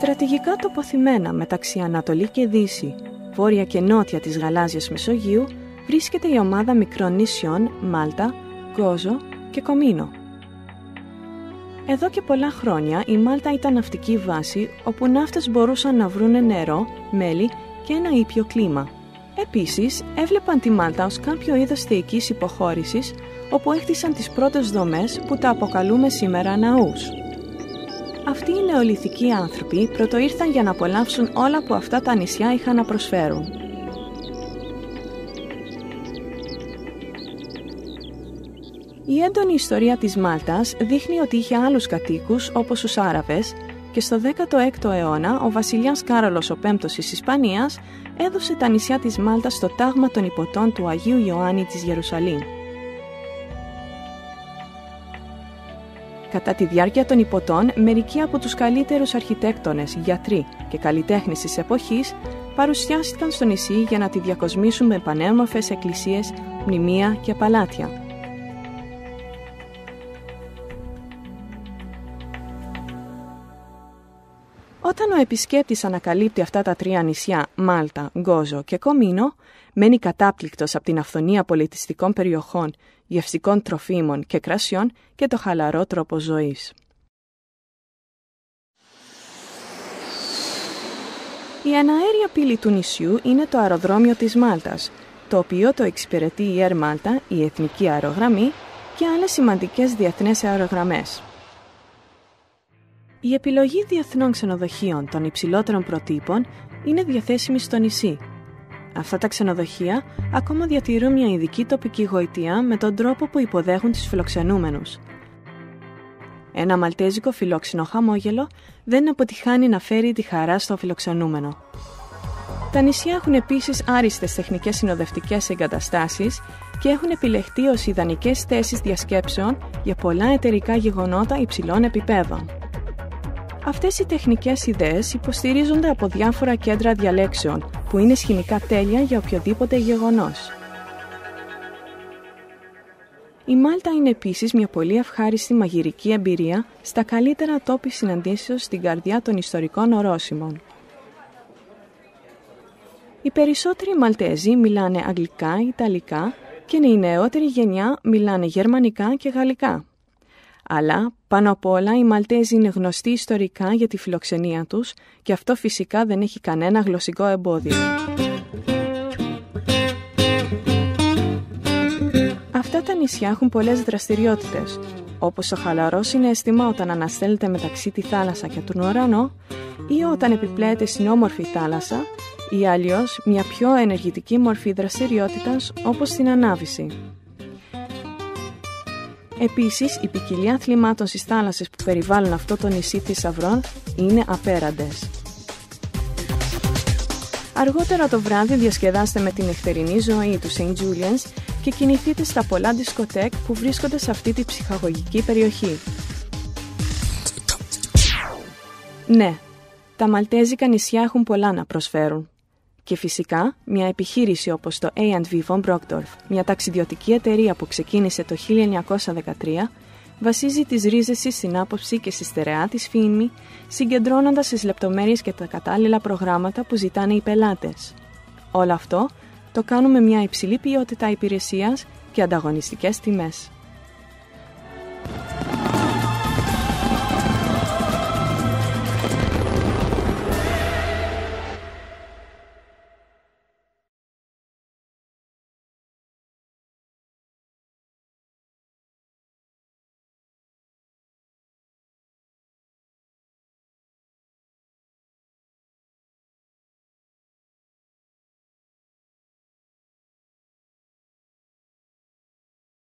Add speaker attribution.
Speaker 1: Στρατηγικά τοποθυμένα μεταξύ Ανατολή και Δύση, βόρεια και νότια της Γαλάζιας Μεσογείου, βρίσκεται η ομάδα μικρών νησιών Μάλτα, Γκόζο και Κομίνο. Εδώ και πολλά χρόνια η Μάλτα ήταν ναυτική βάση όπου ναύτες μπορούσαν να βρούνε νερό, μέλι και ένα ήπιο κλίμα. Επίσης, έβλεπαν τη Μάλτα ως κάποιο είδος θεϊκής υποχώρησης όπου έχτισαν τις πρώτες δομές που τα αποκαλούμε σήμερα ναούς. Αυτοί οι νεολιθικοί άνθρωποι πρωτοήρθαν για να απολαύσουν όλα που αυτά τα νησιά είχαν να προσφέρουν. Η έντονη ιστορία της Μάλτας δείχνει ότι είχε άλλους κατοίκους όπως τους Άραβες και στο 16ο αιώνα ο βασιλιάς Κάρολος ο Πέμπτος της Ισπανίας έδωσε τα νησιά της Μάλτας στο τάγμα των υποτών του Αγίου Ιωάννη της Ιερουσαλήμ. Κατά τη διάρκεια των υποτών, μερικοί από τους καλύτερους αρχιτέκτονες, γιατροί και καλλιτέχνες της εποχής παρουσιάστηκαν στο νησί για να τη διακοσμήσουν με πανέμορφες εκκλησίες, μνημεία και παλάτια. Όταν ο επισκέπτης ανακαλύπτει αυτά τα τρία νησιά, Μάλτα, Γκόζο και Κομίνο, μένει κατάπληκτος από την αυθονία πολιτιστικών περιοχών, γευστικών τροφίμων και κρασιών και το χαλαρό τρόπο ζωής. Η αναέρια πύλη του νησιού είναι το αεροδρόμιο της Μάλτας, το οποίο το εξυπηρετεί η Air Malta, η εθνική αερογραμμή και άλλες σημαντικές διεθνές αερογραμμές. Η επιλογή διεθνών ξενοδοχείων των υψηλότερων προτύπων είναι διαθέσιμη στο νησί. Αυτά τα ξενοδοχεία ακόμα διατηρούν μια ειδική τοπική γοητεία με τον τρόπο που υποδέχουν τους φιλοξενούμενους. Ένα μαλτέζικο φιλόξενο χαμόγελο δεν αποτυχάνει να φέρει τη χαρά στο φιλοξενούμενο. Τα νησιά έχουν επίσης άριστες τεχνικές συνοδευτικές εγκαταστάσεις και έχουν επιλεχτεί ως ιδανικές θέσεις διασκέψεων για πολλά εταιρικά γεγονότα υψηλών επιπέδων. Αυτές οι τεχνικές ιδέες υποστηρίζονται από διάφορα κέντρα διαλέξεων που είναι σχημικά τέλεια για οποιοδήποτε γεγονός. Η Μάλτα είναι επίσης μια πολύ ευχάριστη μαγειρική εμπειρία στα καλύτερα τόποι συναντήσεως στην καρδιά των ιστορικών ορόσημων. Οι περισσότεροι Μαλτέζοι μιλάνε αγγλικά, ιταλικά και η νεότερη γενιά μιλάνε γερμανικά και γαλλικά. Αλλά, πάνω απ' όλα, οι Μαλτέζοι είναι γνωστοί ιστορικά για τη φιλοξενία τους και αυτό φυσικά δεν έχει κανένα γλωσσικό εμπόδιο. Αυτά τα νησιά έχουν πολλές δραστηριότητες, όπως το χαλαρό συναίσθημα όταν αναστέλλεται μεταξύ τη θάλασσα και τον ουρανό ή όταν επιπλέεται στην όμορφη θάλασσα ή αλλιώς μια πιο ενεργητική μορφή δραστηριότητας όπως την ανάβηση. Επίσης, η ποικιλία αθλημάτων στις θάλασσες που περιβάλλουν αυτό το νησί θησαυρών είναι απέραντες. Αργότερα το βράδυ διασκεδάστε με την νυχτερινή ζωή του St. Julian's και κινηθείτε στα πολλά δισκοτέκ που βρίσκονται σε αυτή τη ψυχαγωγική περιοχή. Ναι, τα μαλτέζικα νησιά έχουν πολλά να προσφέρουν. Και φυσικά, μια επιχείρηση όπως το A&V von Brockdorf, μια ταξιδιωτική εταιρεία που ξεκίνησε το 1913, βασίζει τις ρίζες της στην άποψη και στη στερεά της φήμη, συγκεντρώνοντας τις λεπτομέρειες και τα κατάλληλα προγράμματα που ζητάνε οι πελάτες. Όλο αυτό το κάνουμε με μια υψηλή ποιότητα υπηρεσίας και ανταγωνιστικές τιμές.